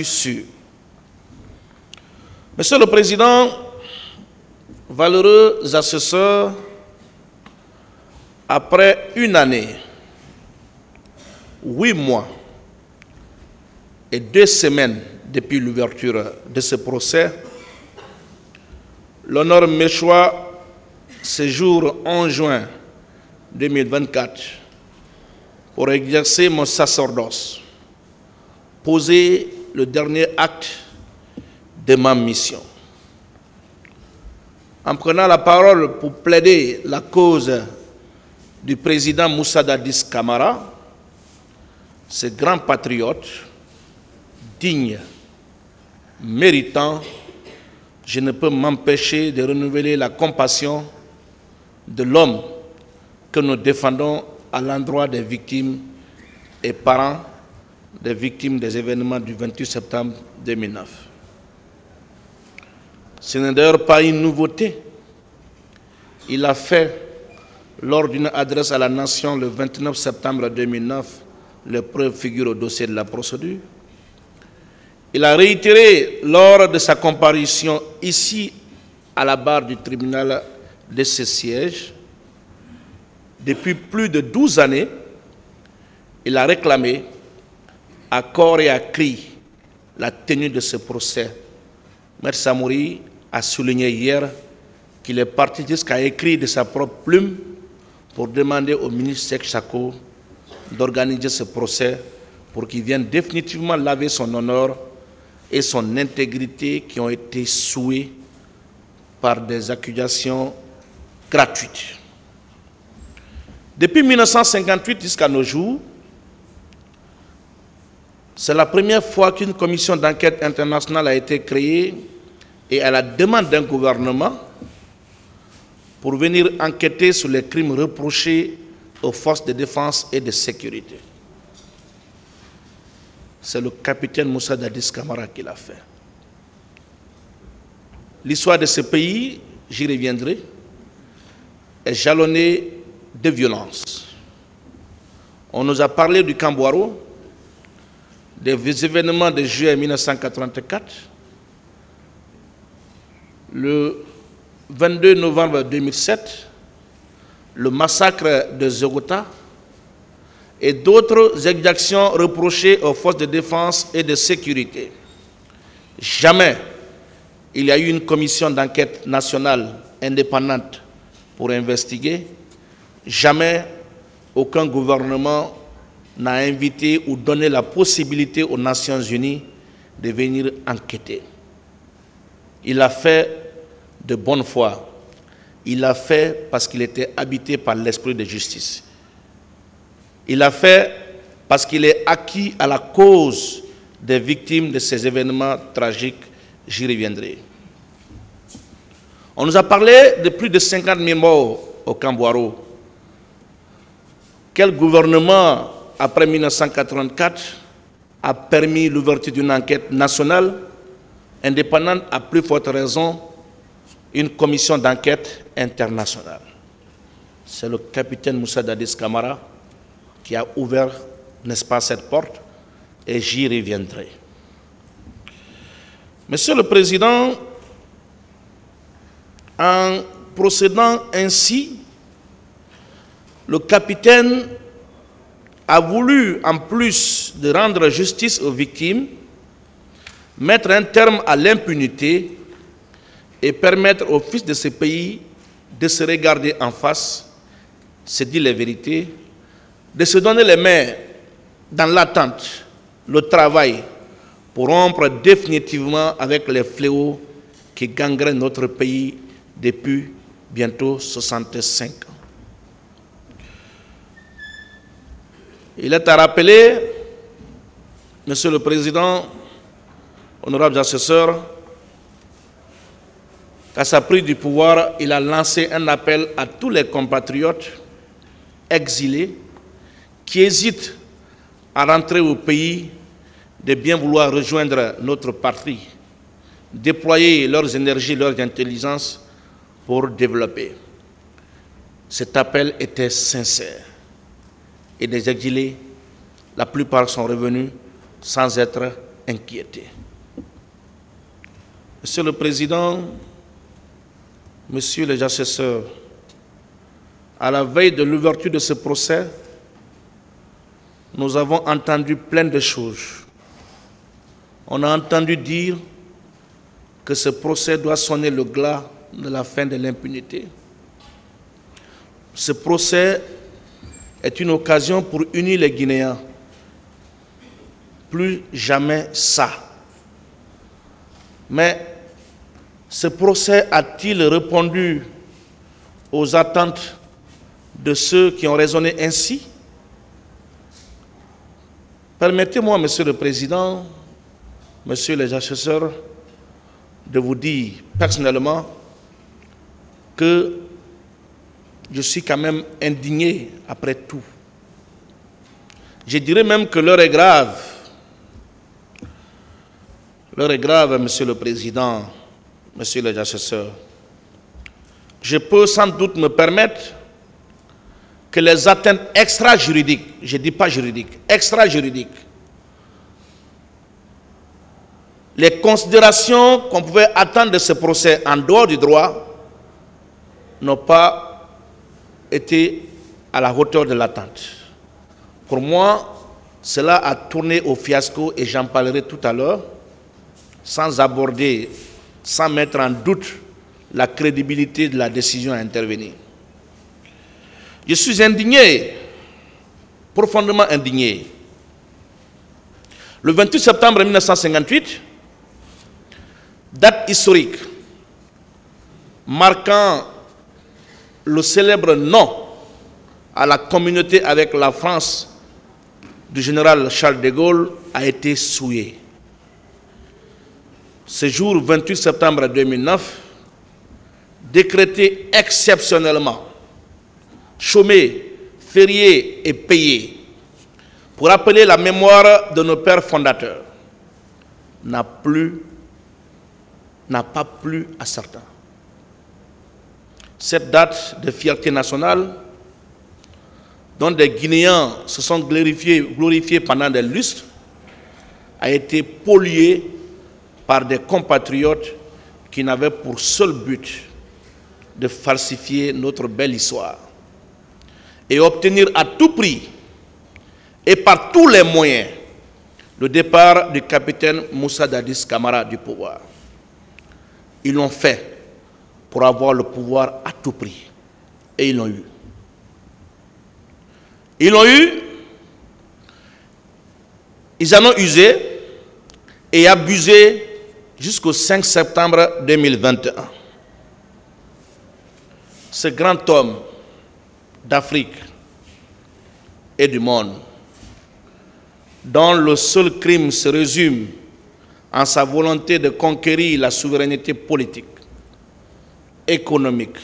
suis sûr. Monsieur le Président, valeureux assesseurs, après une année, 8 mois et 2 semaines depuis l'ouverture de ce procès, l'honneur m'échoit ce jour 11 juin 2024 pour exercer mon sacerdoce, poser le dernier acte de ma mission. En prenant la parole pour plaider la cause du président Moussa Dadis Camara, ce grand patriote, digne, méritant, je ne peux m'empêcher de renouveler la compassion de l'homme que nous défendons à l'endroit des victimes et parents des victimes des événements du 28 septembre 2009. Ce n'est d'ailleurs pas une nouveauté. Il a fait, lors d'une adresse à la nation le 29 septembre 2009, les preuves figurent au dossier de la procédure. Il a réitéré lors de sa comparution ici à la barre du tribunal de ce siège. Depuis plus de 12 années, il a réclamé à corps et à cri la tenue de ce procès. Maître Samori a souligné hier qu'il est parti jusqu'à écrire de sa propre plume pour demander au ministre Seck Chako d'organiser ce procès pour qu'il vienne définitivement laver son honneur et son intégrité qui ont été souillés par des accusations gratuites. Depuis 1958 jusqu'à nos jours, c'est la première fois qu'une commission d'enquête internationale a été créée et à la demande d'un gouvernement pour venir enquêter sur les crimes reprochés aux forces de défense et de sécurité. C'est le capitaine Moussa Dadis Camara qui l'a fait. L'histoire de ce pays, j'y reviendrai, est jalonnée de violence. On nous a parlé du Kambouaro, des événements de juillet 1984, le 22 novembre 2007, le massacre de Zogota et d'autres exactions reprochées aux forces de défense et de sécurité. Jamais il y a eu une commission d'enquête nationale indépendante pour investiguer. Jamais aucun gouvernement n'a invité ou donné la possibilité aux Nations Unies de venir enquêter. Il a fait de bonne foi. Il l'a fait parce qu'il était habité par l'esprit de justice. Il l'a fait parce qu'il est acquis à la cause des victimes de ces événements tragiques. J'y reviendrai. On nous a parlé de plus de 50 000 morts au Kambouaro. Quel gouvernement, après 1984, a permis l'ouverture d'une enquête nationale indépendante, à plus forte raison, une commission d'enquête internationale? C'est le capitaine Moussa Dadis Camara qui a ouvert, n'est-ce pas, cette porte, et j'y reviendrai. Monsieur le Président, en procédant ainsi, le capitaine a voulu, en plus de rendre justice aux victimes, mettre un terme à l'impunité et permettre aux fils de ce pays de se regarder en face, se dire les vérités, de se donner les mains dans l'attente, le travail, pour rompre définitivement avec les fléaux qui gangrènent notre pays depuis bientôt 65 ans. Il est à rappeler, Monsieur le Président, honorables assesseurs, qu'à sa prise du pouvoir, il a lancé un appel à tous les compatriotes exilés qui hésitent à rentrer au pays de bien vouloir rejoindre notre patrie, déployer leurs énergies, leurs intelligences pour développer. Cet appel était sincère. Et des exilés, la plupart sont revenus sans être inquiétés. Monsieur le Président, Messieurs les assesseurs, à la veille de l'ouverture de ce procès, nous avons entendu plein de choses. On a entendu dire que ce procès doit sonner le glas de la fin de l'impunité. Ce procès est une occasion pour unir les Guinéens. Plus jamais ça. Mais ce procès a-t-il répondu aux attentes de ceux qui ont raisonné ainsi? Permettez-moi, Monsieur le Président, Messieurs les assesseurs, de vous dire personnellement que je suis quand même indigné après tout. Je dirais même que l'heure est grave. L'heure est grave, Monsieur le Président, Messieurs les assesseurs. Je peux sans doute me permettre que les atteintes extra-juridiques, je ne dis pas juridiques, extra-juridiques, les considérations qu'on pouvait attendre de ce procès en dehors du droit n'ont pas été à la hauteur de l'attente. Pour moi, cela a tourné au fiasco et j'en parlerai tout à l'heure, sans aborder, sans mettre en doute la crédibilité de la décision à intervenir. Je suis indigné, profondément indigné. Le 28 septembre 1958, date historique marquant le célèbre non à la communauté avec la France du général Charles de Gaulle, a été souillé. Ce jour 28 septembre 2009, décrété exceptionnellement, chômé, férié et payé, pour rappeler la mémoire de nos pères fondateurs, n'a pas plu à certains. Cette date de fierté nationale, dont des Guinéens se sont glorifiés pendant des lustres, a été polluée par des compatriotes qui n'avaient pour seul but de falsifier notre belle histoire et obtenir à tout prix et par tous les moyens le départ du capitaine Moussa Dadis Camara du pouvoir. Ils l'ont fait pour avoir le pouvoir à tout prix. Et ils l'ont eu. Ils l'ont eu, ils en ont usé et abusé jusqu'au 5 septembre 2021. Ce grand homme d'Afrique et du monde, dont le seul crime se résume en sa volonté de conquérir la souveraineté politique, économique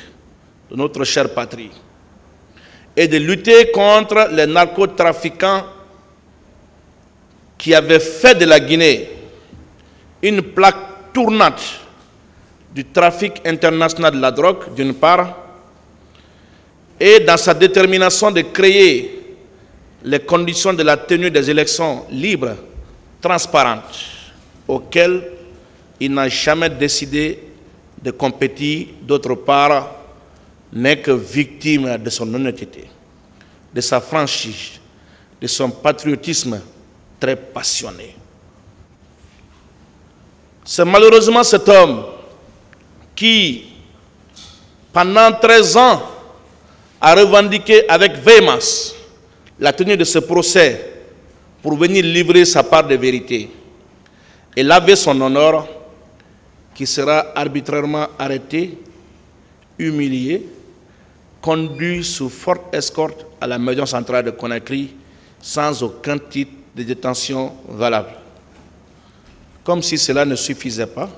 de notre chère patrie et de lutter contre les narcotrafiquants qui avaient fait de la Guinée une plaque tournante du trafic international de la drogue, d'une part, et dans sa détermination de créer les conditions de la tenue des élections libres, transparentes, auxquelles il n'a jamais décidé de compétir, d'autre part, n'est que victime de son honnêteté, de sa franchise, de son patriotisme très passionné. C'est malheureusement cet homme qui, pendant 13 ans, a revendiqué avec véhémence la tenue de ce procès pour venir livrer sa part de vérité et laver son honneur, qui sera arbitrairement arrêté, humilié, conduit sous forte escorte à la maison centrale de Conakry sans aucun titre de détention valable. Comme si cela ne suffisait pas,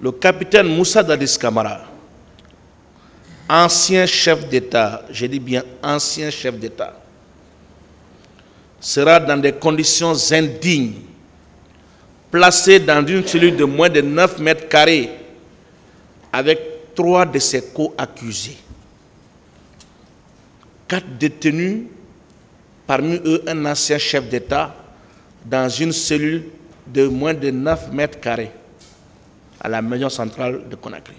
le capitaine Moussa Dadis Camara, ancien chef d'État, je dis bien ancien chef d'État, sera dans des conditions indignes, placé dans une cellule de moins de 9 mètres carrés avec 3 de ses co-accusés. 4 détenus, parmi eux un ancien chef d'État dans une cellule de moins de 9 mètres carrés à la maison centrale de Conakry.